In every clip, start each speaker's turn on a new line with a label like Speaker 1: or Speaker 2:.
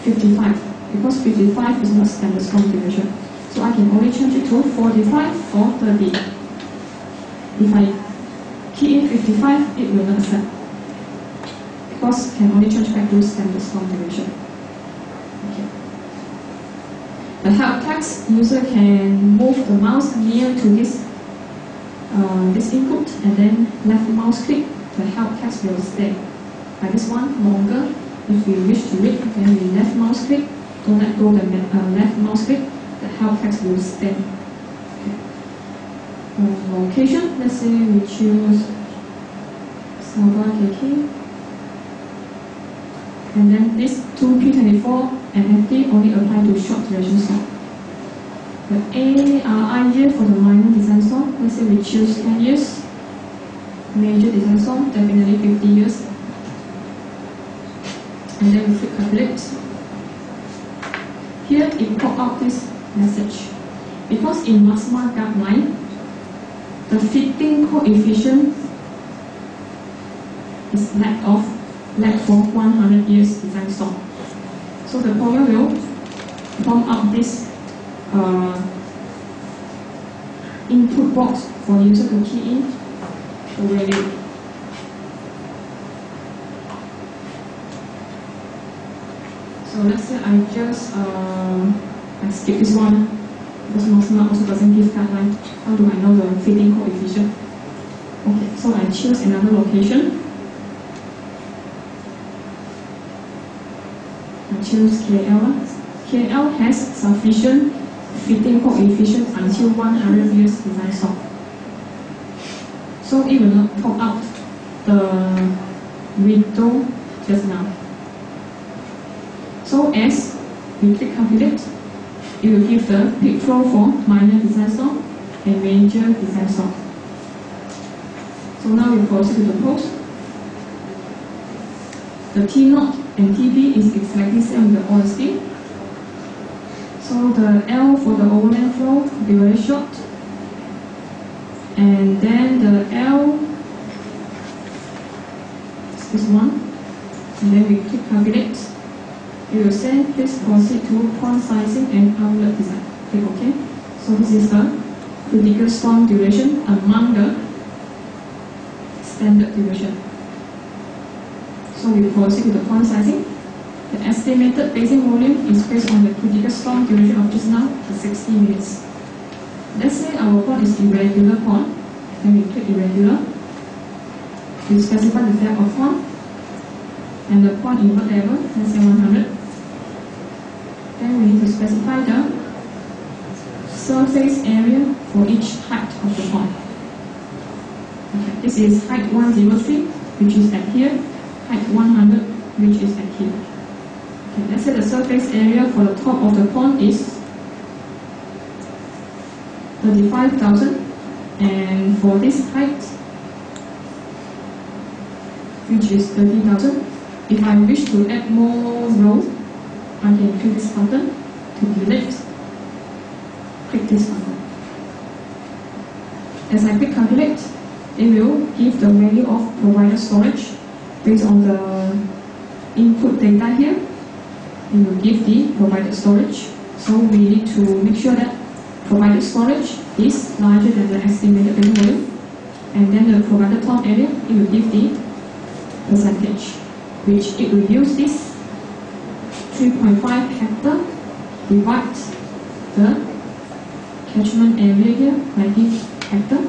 Speaker 1: 55, because 55 is not standard strong deviation. So I can only change it to 45 or 30. If I key in 55, it will not accept, because can only change back to standard strong deviation. Okay. The help text, user can move the mouse near to this input and then left mouse click, the help text will stay. By this one, longer. If we wish to read, then we left mouse click, don't let go the left mouse click, the help text will stay. Okay. Location, let's say we choose Sabah KK. And then this 2P24 and FD only apply to short duration song. The ARI year for the minor design song, let's say we choose 10 years. Major design song, definitely 50 years. And then we click calculate. Here it pop out this message. Because in MASMA guideline, the fitting coefficient is lack for 100 years design song. So the program will prompt up this input box for the user to key in the value. So let's say I just I skip this one because MASMA also doesn't give guideline. How do I know the fitting coefficient? Okay, so I choose another location. I choose KL. KL has sufficient fitting coefficient until 100 years design song. So it will not pop out the window just now. So as we click calculate, it will give the picture for minor design song and major design song. So now we proceed to the post. The T0 and TB is exactly same with the OSD. So the L for the overland flow will be very short. And then the L is this one. And then we click calculate. We will say please proceed to font sizing and outlet design. Click OK. So this is the critical storm duration among the standard duration. So we proceed with the font sizing. The estimated basic volume is based on the critical storm duration of just now, the 60 minutes. Let's say our font is irregular font. Then we click irregular. We specify the type of font and the font input level, let's say 100. Then we need to specify the surface area for each height of the font. Okay, this is height 103, which is at here, height 100, which is at here. Okay, let's say the surface area for the top of the font is 35,000, and for this height, which is 30,000, if I wish to add more rows, I can click this button to delete. Click this button. As I click calculate, it will give the value of provided storage based on the input data here. It will give the provided storage. So we need to make sure that provided storage is larger than the estimated data volume. And then the provided top area, it will give the percentage, which it will use this 3.5 hectare divide the catchment area here by this hectare,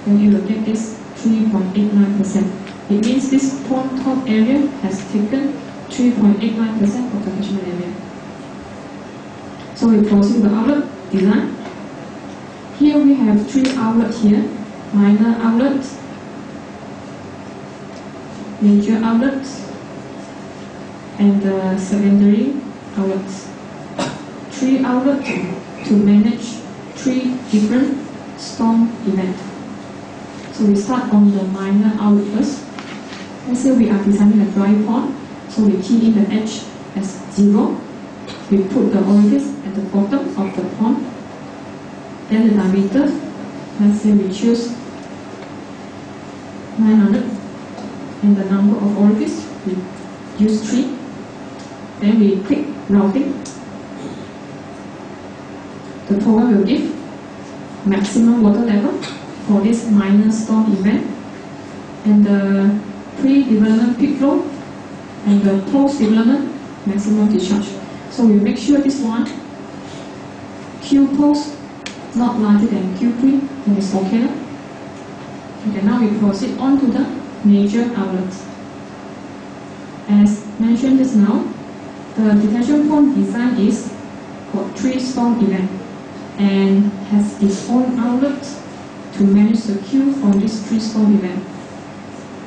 Speaker 1: then it will get this 3.89%. It means this font top area has taken 3.89% of the catchment area. So we proceed with the outlet design. Here we have 3 outlets here: minor outlet, major outlet, and the secondary outlets. 3 outlets to manage 3 different storm events. So we start on the minor outlet first. Let's say we are designing a dry pond, so we key in the edge as 0. We put the orifice at the bottom of the pond. Then the diameter, let's say we choose 900, and the number of orifices we use 3. Then we click routing. The program will give maximum water level for this minor storm event, and the pre-development peak flow, and the post-development maximum discharge. So we make sure this one, Q post not larger than Q pre, then it's okay. Okay, now we proceed on to the major outlet. As mentioned just now, the detention pond design is for 3 storm event and has its own outlet to manage the queue from this 3 storm event.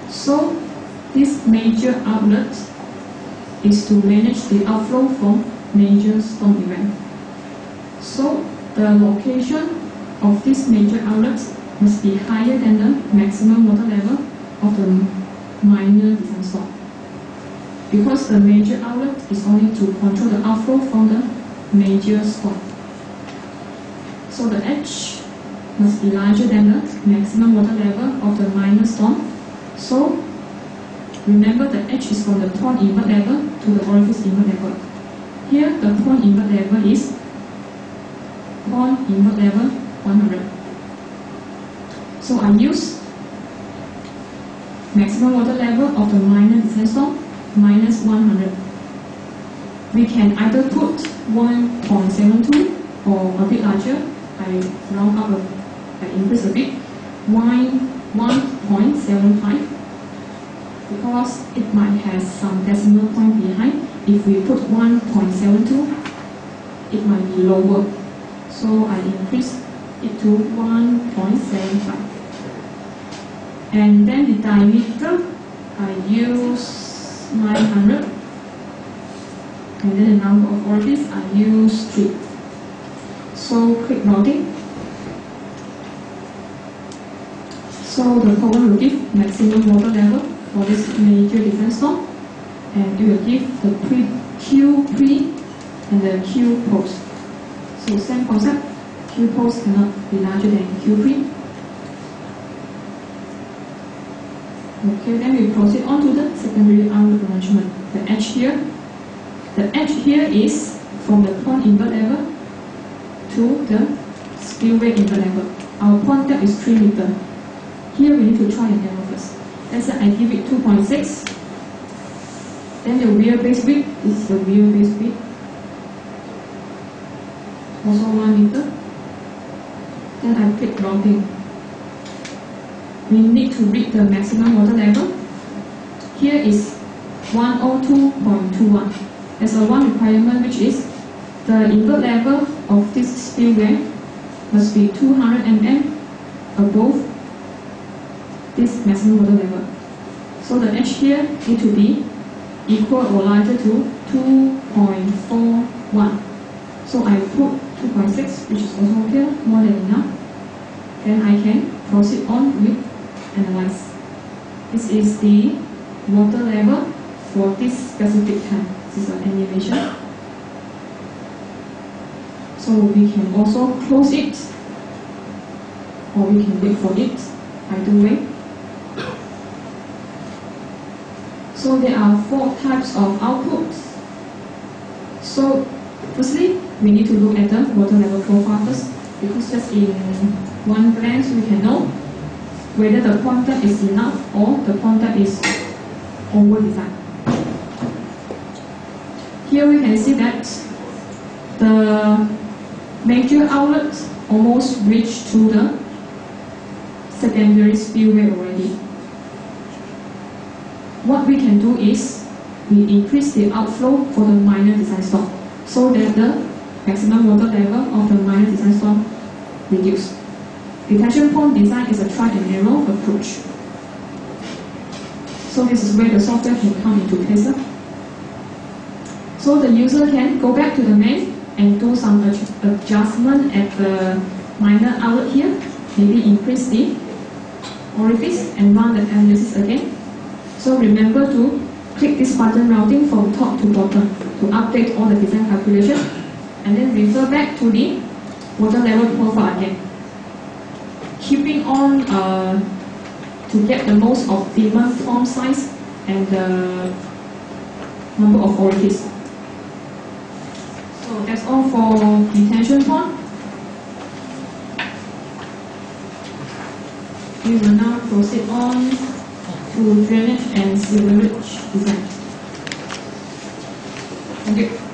Speaker 1: So this major outlet is to manage the outflow from major storm event. So the location of this major outlet must be higher than the maximum water level of the minor descent storm, because the major outlet is only to control the outflow from the major storm. So the H must be larger than the maximum water level of the minor storm. So remember, the H is from the pond invert level to the orifice invert level. Here the pond invert level is pond invert level 100. So I use maximum water level of the minor descent storm minus 100. We can either put 1.72 or a bit larger. I round up, I increase a bit, 1.75, because it might have some decimal point behind. If we put 1.72, it might be lower. So I increase it to 1.75. And then the diameter, I use 900. And then the number of orifices, I use 3. So click routing. So the program will give maximum water level for this major descent storm, and it will give the Q pre and the Q post. So same concept, Q post cannot be larger than Q pre. Okay, then we proceed on to the secondary outlet arrangement. The H here. The H here is from the pond invert level to the spillway invert level. Our pond depth is 3 meters. Here we need to try and narrow first. Let's say I give it 2.6. Then the wheelbase width is the wheelbase width, also 1 meter. Then I click routing. We need to read the maximum water level. Here is 102.21. There's a one requirement, which is the invert level of this spillway must be 200 mm above this maximum water level. So the H here need to be equal or larger to 2.41. So I put 2.6, which is also here, more than enough. Then I can proceed on with analyze. This is the water level for this specific time. This is an animation. So we can also close it, or we can wait for it. Either way. So there are 4 types of outputs. So firstly, we need to look at the water level profile first, because just in one glance we can know whether the pond depth is enough or the pond depth is over designed. Here we can see that the major outlet almost reached to the secondary spillway already. What we can do is we increase the outflow for the minor descent storm, so that the maximum water level of the minor descent storm reduce. Detention pond design is a try and error approach. So this is where the software can come into place. So the user can go back to the main and do some adjustment at the minor outlet here. Maybe increase the orifice and run the analysis again. So remember to click this button routing from top to bottom to update all the design calculation, and then refer back to the water level profile again. Keeping on to get the most optimum form size and the number of orifices. that's all for detention pond. We will now proceed on to drainage and sewerage design. Thank you.